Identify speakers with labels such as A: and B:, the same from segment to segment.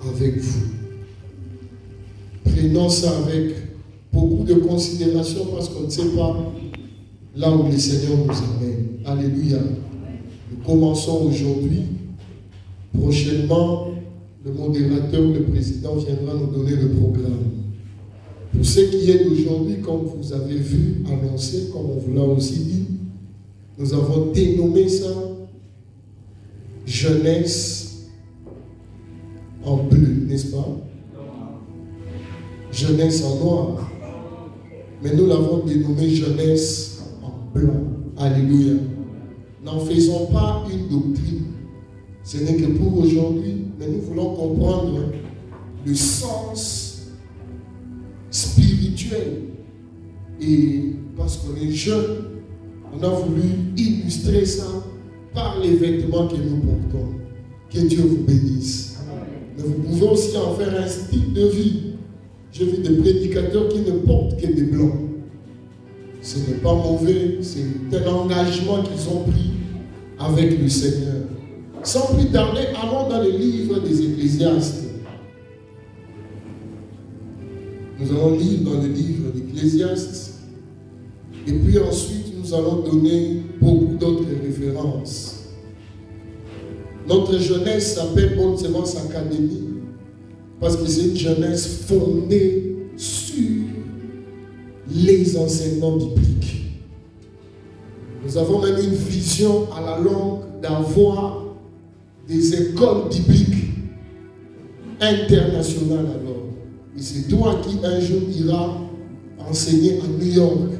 A: avec vous. Prenons ça avec beaucoup de considération parce qu'on ne sait pas là où le Seigneur nous amène. Alléluia. Nous commençons aujourd'hui. Prochainement, le modérateur, le président viendra nous donner le programme. Pour ce qui est d'aujourd'hui, comme vous avez vu, annoncé, comme on vous l'a aussi dit, nous avons dénommé ça Jeunesse en bleu, n'est-ce pas? Jeunesse en noir. Mais nous l'avons dénommé Jeunesse en blanc. Alléluia. N'en faisons pas une doctrine. Ce n'est que pour aujourd'hui, mais nous voulons comprendre le sens spirituel. Et parce qu'on est jeune, on a voulu illustrer ça par les vêtements que nous portons. Que Dieu vous bénisse. Mais vous pouvez aussi en faire un style de vie. J'ai vu des prédicateurs qui ne portent que des blancs. Ce n'est pas mauvais, c'est un engagement qu'ils ont pris avec le Seigneur. Sans plus tarder, allons dans le livre des Ecclésiastes. Nous allons lire dans le livre d'Ecclésiastes. Et puis ensuite, nous allons donner beaucoup d'autres références. Notre jeunesse s'appelle Bonne Semence Académie parce que c'est une jeunesse fondée sur les enseignements bibliques. Nous avons même une vision à la longue d'avoir des écoles bibliques internationales alors. Et c'est toi qui un jour iras enseigner à New York.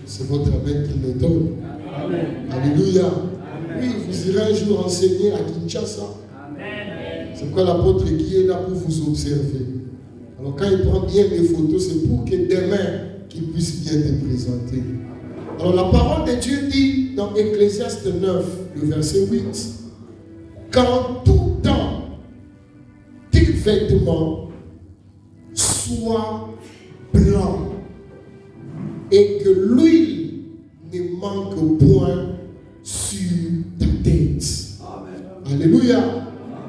A: C'est votre amen qui me donne. Alléluia. Amen. Oui, vous irez un jour enseigner à Kinshasa. C'est pourquoi l'apôtre qui est là pour vous observer. Alors quand il prend bien des photos, c'est pour que demain, qu'il puisse bien te présenter. Alors la parole de Dieu dit dans Ecclésiaste 9, le verset 8, qu'en tout temps, tes vêtements soient blancs et que l'huile ne manque point sur ta tête. Amen. Alléluia.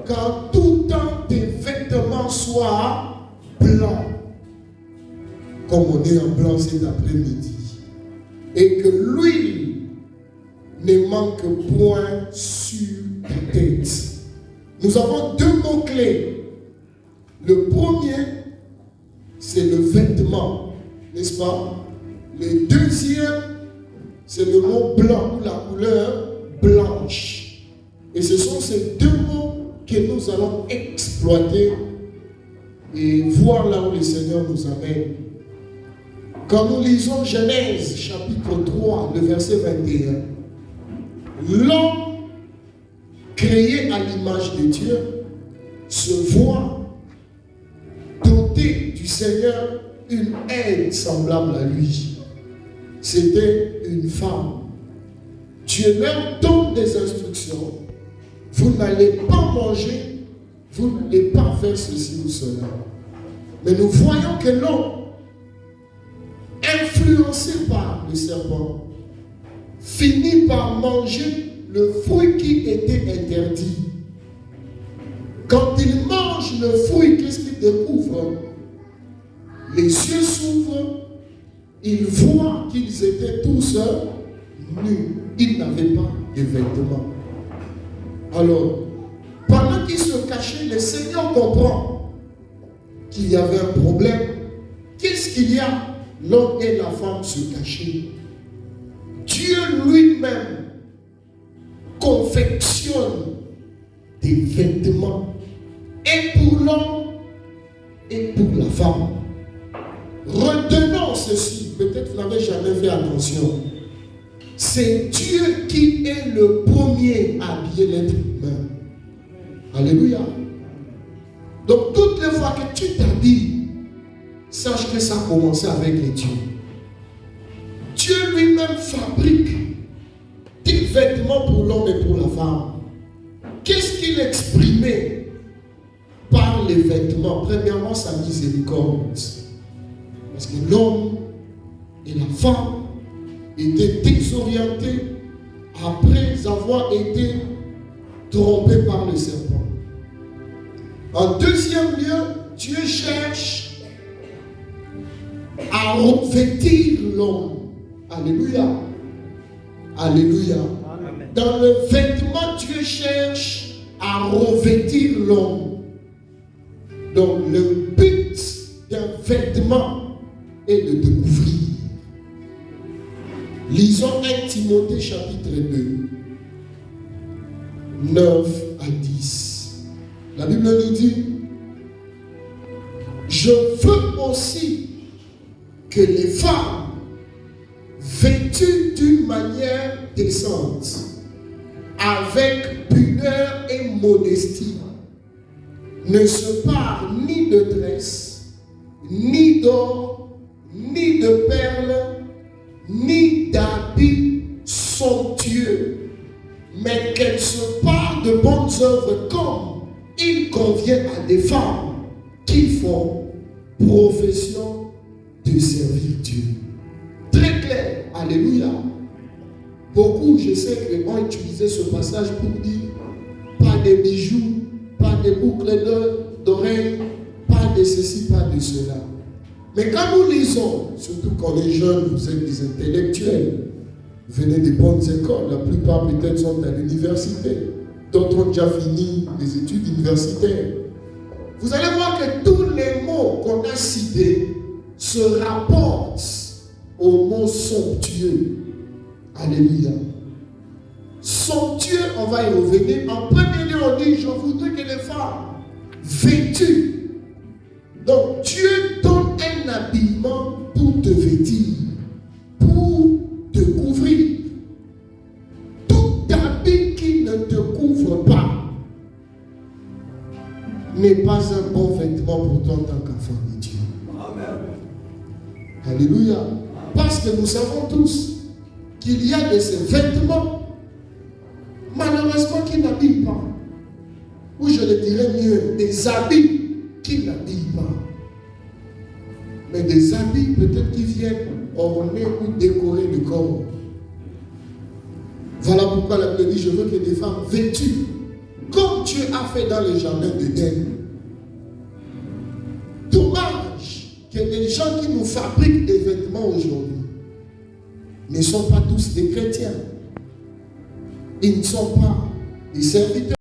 A: Qu'en tout temps tes vêtements soient blancs, comme on est en blanc cet après-midi, et que l'huile ne manque point sur ta tête. Nous avons deux mots-clés. Le premier, c'est le vêtement, n'est-ce pas? Le deuxième, c'est le mot blanc ou la couleur blanche. Et ce sont ces deux mots que nous allons exploiter et voir là où le Seigneur nous amène. Quand nous lisons Genèse chapitre 3, le verset 21, l'homme créé à l'image de Dieu se voit doté du Seigneur une aide semblable à lui. C'était une femme. Dieu leur donne des instructions. Vous n'allez pas manger, vous n'allez pas faire ceci ou cela. Mais nous voyons que l'homme, influencé par le serpent, finit par manger le fruit qui était interdit. Quand il mange le fruit, qu'est-ce qu'il découvre? Les yeux s'ouvrent, il voit qu'ils étaient tous nus. Ils n'avaient pas de vêtements. Alors, pendant qu'ils se cachaient, le Seigneur comprend qu'il y avait un problème. Qu'est-ce qu'il y a? L'homme et la femme se cachaient. Dieu lui-même confectionne des vêtements et pour l'homme et pour la femme. Retenons ceci, peut-être vous n'avez jamais fait attention. C'est Dieu qui est le premier à habiller l'être humain. Alléluia. Donc toutes les fois que tu t'habilles, sache que ça a commencé avec les dieux. Dieu lui-même fabrique des vêtements pour l'homme et pour la femme. Qu'est-ce qu'il exprimait par les vêtements? Premièrement, sa miséricorde. Parce que l'homme et la femme étaient désorientés après avoir été trompés par le serpent. En deuxième lieu, Dieu cherche à revêtir l'homme. Alléluia. Alléluia.
B: Amen.
A: Dans le vêtement, Dieu cherche à revêtir l'homme. Donc le but d'un vêtement est de te couvrir. Lisons 1 Timothée chapitre 2, 9 à 10. La Bible nous dit, je veux aussi que les femmes vêtues d'une manière décente, avec pudeur et modestie, ne se parent ni de tresses, ni d'or, ni de perles, ni d'habits somptueux, mais qu'elles se parlent de bonnes œuvres comme il convient à des femmes qui font profession de servir Dieu. Très clair. Alléluia. Beaucoup, je sais que ont utilisé ce passage pour dire pas de bijoux, pas de boucles d'oreilles, pas de ceci, pas de cela. Mais quand nous lisons, surtout quand les jeunes, vous êtes des intellectuels, vous venez des bonnes écoles, la plupart peut-être sont à l'université, d'autres ont déjà fini les études universitaires. Vous allez voir que tous les mots qu'on a cités se rapportent au mot somptueux. Alléluia. Somptueux, on va y revenir. En premier lieu, on dit, je voudrais que les femmes vêtues. Donc, Dieu donne un habillement pour te vêtir, pour te couvrir. Tout habit qui ne te couvre pas n'est pas un bon vêtement pour toi en tant qu'enfant de Dieu. Amen. Alléluia. Parce que nous savons tous qu'il y a de ces vêtements, malheureusement, qui n'habillent pas. Ou je le dirais mieux, des habits qui n'habillent pas. Mais des habits peut-être qui viennent orner ou décorer le corps. Voilà pourquoi la Bible dit, je veux que des femmes vêtues, comme Dieu a fait dans le jardin d'Éden. Dommage que les gens qui nous fabriquent des vêtements aujourd'hui ne sont pas tous des chrétiens. Ils ne sont pas des serviteurs.